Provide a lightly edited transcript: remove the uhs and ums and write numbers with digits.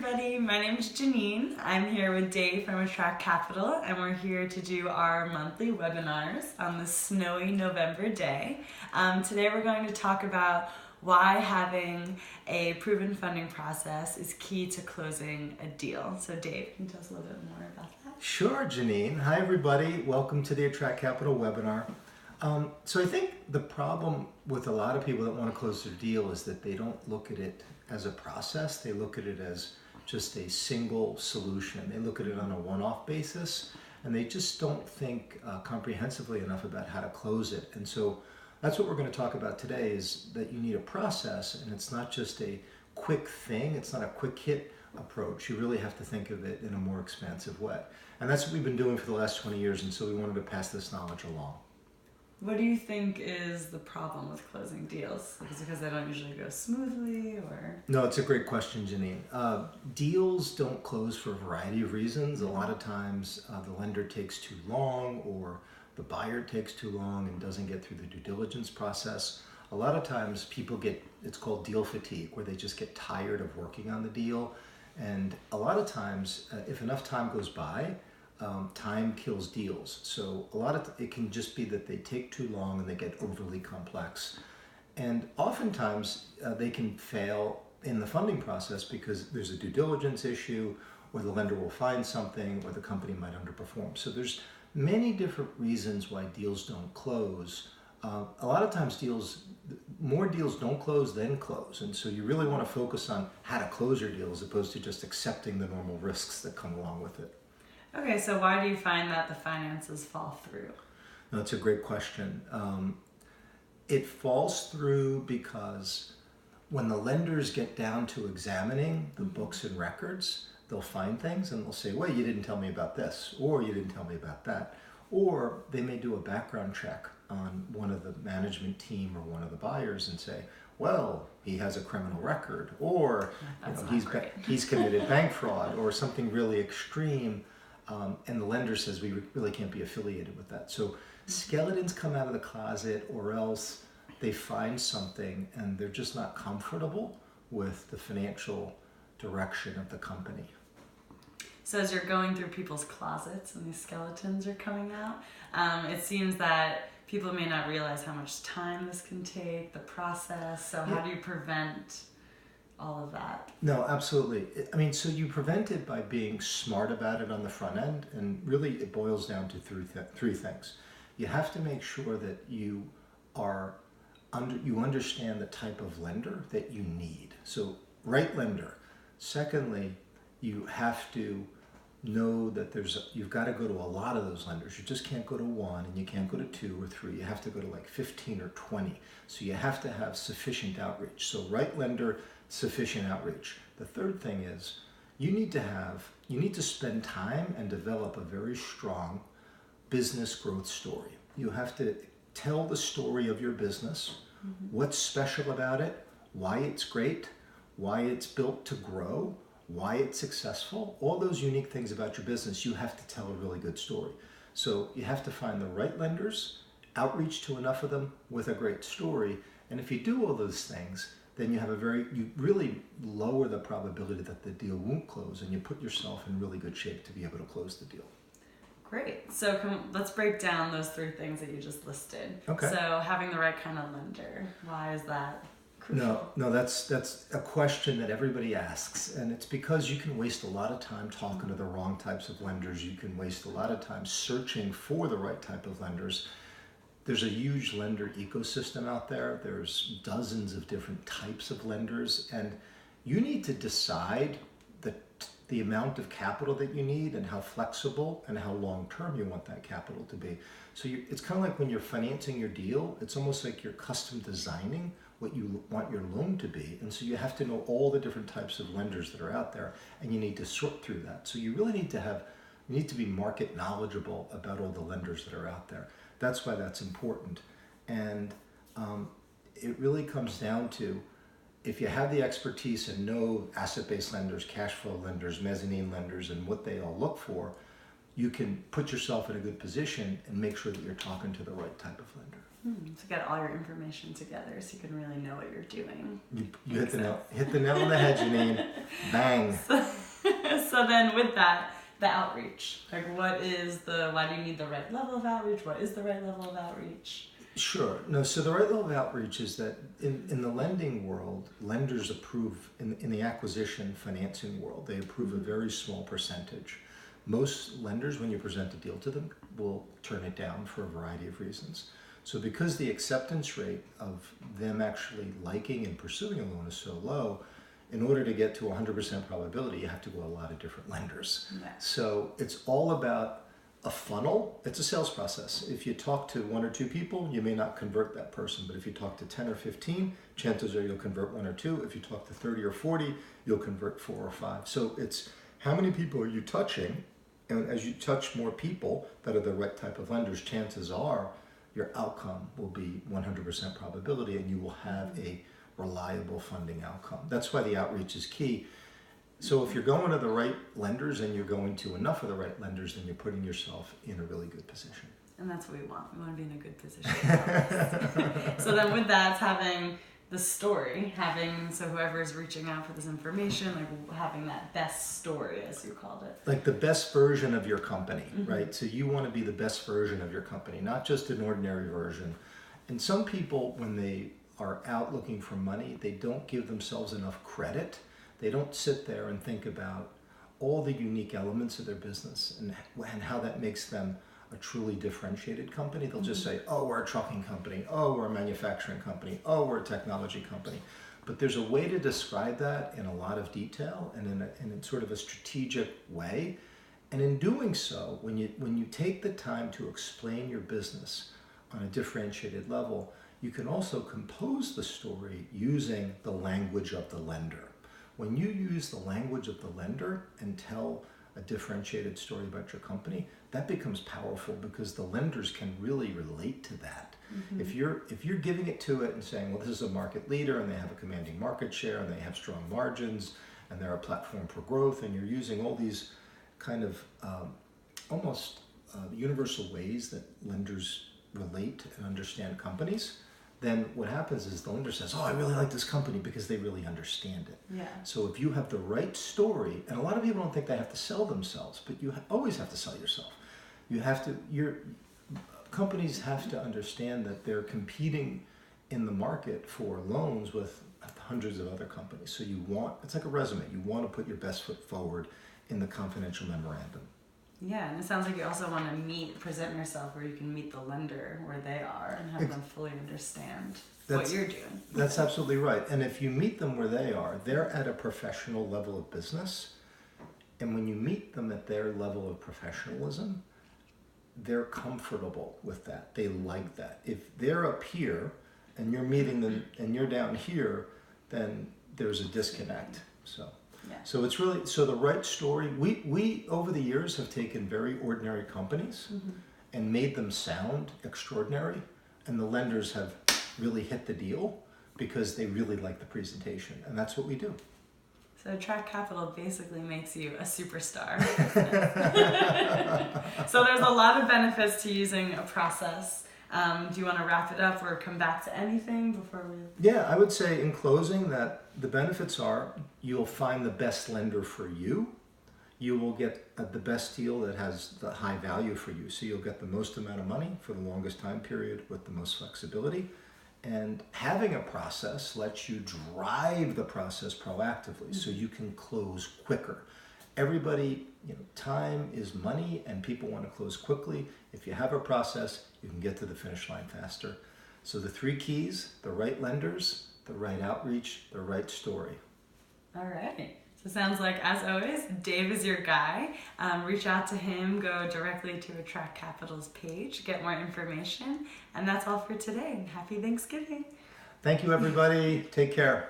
everybody, my name is Janine. I'm here with Dave from Attract Capital, and we're here to do our monthly webinars on this snowy November day. Today we're going to talk about why having a proven funding process is key to closing a deal. So Dave, can you tell us a little bit more about that? Sure, Janine. Hi everybody, welcome to the Attract Capital webinar. So I think the problem with a lot of people that want to close their deal is that they don't look at it as a process. They look at it as just a single solution. They look at it on a one-off basis, and they just don't think comprehensively enough about how to close it. And so that's what we're going to talk about today, is that you need a process, and it's not just a quick thing. It's not a quick hit approach. You really have to think of it in a more expansive way. And that's what we've been doing for the last 20 years, and so we wanted to pass this knowledge along. What do you think is the problem with closing deals? Is it because they don't usually go smoothly, or? No, it's a great question, Janine. Deals don't close for a variety of reasons. A lot of times the lender takes too long, or the buyer takes too long and doesn't get through the due diligence process. A lot of times people get, it's called deal fatigue, where they just get tired of working on the deal. And a lot of times, if enough time goes by, time kills deals. So a lot of it can just be that they take too long and they get overly complex. And oftentimes they can fail in the funding process because there's a due diligence issue, or the lender will find something, or the company might underperform. So there's many different reasons why deals don't close. A lot of times more deals don't close than close. And so you really want to focus on how to close your deal as opposed to just accepting the normal risks that come along with it. Okay, so why do you find that the finances fall through? No, that's a great question. It falls through because when the lenders get down to examining the books and records, they'll find things and they'll say, well, you didn't tell me about this, or you didn't tell me about that. Or they may do a background check on one of the management team or one of the buyers and say, well, he has a criminal record, or he's committed bank fraud, or something really extreme. And the lender says we really can't be affiliated with that. So skeletons come out of the closet, or else they find something and they're just not comfortable with the financial direction of the company. So as you're going through people's closets and these skeletons are coming out, it seems that people may not realize how much time this can take, the process. So how do you prevent all of that? No, absolutely. I mean, so you prevent it by being smart about it on the front end, and really it boils down to three things. You have to make sure that you understand the type of lender that you need. So right lender. Secondly, you have to know that you've got to go to a lot of those lenders. You just can't go to one, and you can't go to 2 or 3. You have to go to like 15 or 20. So you have to have sufficient outreach. So right lender, sufficient outreach. The third thing is you need to spend time and develop a very strong business growth story. You have to tell the story of your business, what's special about it, why it's great, why it's built to grow, why it's successful, all those unique things about your business. You have to tell a really good story. So you have to find the right lenders, outreach to enough of them with a great story. And if you do all those things, then you really lower the probability that the deal won't close, and you put yourself in really good shape to be able to close the deal. Great. So let's break down those 3 things that you just listed. Okay. So having the right kind of lender, why is that crucial? No, that's a question that everybody asks, and it's because you can waste a lot of time talking to the wrong types of lenders. You can waste a lot of time searching for the right type of lenders. There's a huge lender ecosystem out there. There's dozens of different types of lenders, and you need to decide the amount of capital that you need, and how flexible and how long-term you want that capital to be. So it's kind of like when you're financing your deal, it's almost like you're custom designing what you want your loan to be. And so you have to know all the different types of lenders that are out there, and you need to sort through that. So you really need to be market knowledgeable about all the lenders that are out there. That's why that's important. And it really comes down to, if you have the expertise and know asset-based lenders, cash flow lenders, mezzanine lenders, and what they all look for, you can put yourself in a good position and make sure that you're talking to the right type of lender. To get all your information together so you can really know what you're doing. You hit the nail on the head, Janine. Bang. So then with that, the outreach. Like why do you need the right level of outreach? What is the right level of outreach? Sure. No, so the right level of outreach is that in the lending world, lenders approve, in the acquisition financing world, they approve a very small percentage. Most lenders, when you present a deal to them, will turn it down for a variety of reasons. So because the acceptance rate of them actually liking and pursuing a loan is so low, in order to get to 100% probability, you have to go a lot of different lenders. Yeah. So it's all about a funnel. It's a sales process. If you talk to 1 or 2 people, you may not convert that person. But if you talk to 10 or 15, chances are you'll convert 1 or 2. If you talk to 30 or 40, you'll convert 4 or 5. So it's how many people are you touching? And as you touch more people that are the right type of lenders, chances are your outcome will be 100% probability and you will have a reliable funding outcome. That's why the outreach is key. So if you're going to the right lenders and you're going to enough of the right lenders, then you're putting yourself in a really good position. And that's what we want. We want to be in a good position. So then with that, it's having the story, so whoever is reaching out for this information, like having that best story, as you called it. Like the best version of your company, right? So you want to be the best version of your company, not just an ordinary version. And some people, when they are out looking for money, they don't give themselves enough credit. They don't sit there and think about all the unique elements of their business and how that makes them a truly differentiated company. They'll just say, oh, we're a trucking company. Oh, we're a manufacturing company. Oh, we're a technology company. But there's a way to describe that in a lot of detail and in sort of a strategic way. And in doing so, when you take the time to explain your business on a differentiated level, you can also compose the story using the language of the lender. When you use the language of the lender and tell a differentiated story about your company, that becomes powerful because the lenders can really relate to that. If you're giving it to it and saying, well, this is a market leader and they have a commanding market share and they have strong margins and they're a platform for growth, and you're using all these kind of almost universal ways that lenders relate and understand companies, then what happens is the lender says, oh, I really like this company because they really understand it. Yeah. So if you have the right story, and a lot of people don't think they have to sell themselves, but you always have to sell yourself. Companies have to understand that they're competing in the market for loans with hundreds of other companies. So it's like a resume. You want to put your best foot forward in the confidential memorandum. Yeah, and it sounds like you also want to present yourself where you can meet the lender where they are and have them fully understand what you're doing. That's absolutely right. And if you meet them where they are, they're at a professional level of business. And when you meet them at their level of professionalism, they're comfortable with that. They like that. If they're up here and you're meeting them and you're down here, then there's a disconnect. So it's really, the right story, we over the years have taken very ordinary companies and made them sound extraordinary, and the lenders have really hit the deal because they really like the presentation, and that's what we do. So Attract Capital basically makes you a superstar. So there's a lot of benefits to using a process. Do you want to wrap it up or come back to anything before we... Yeah, I would say in closing that the benefits are you'll find the best lender for you. You will get the best deal that has the high value for you. So you'll get the most amount of money for the longest time period with the most flexibility. And having a process lets you drive the process proactively so you can close quicker. Everybody, time is money and people want to close quickly. If you have a process, you can get to the finish line faster. So the 3 keys, the right lenders, the right outreach, the right story. All right. So it sounds like, as always, Dave is your guy. Reach out to him, go directly to Attract Capital's page, get more information. And that's all for today. Happy Thanksgiving. Thank you, everybody. Take care.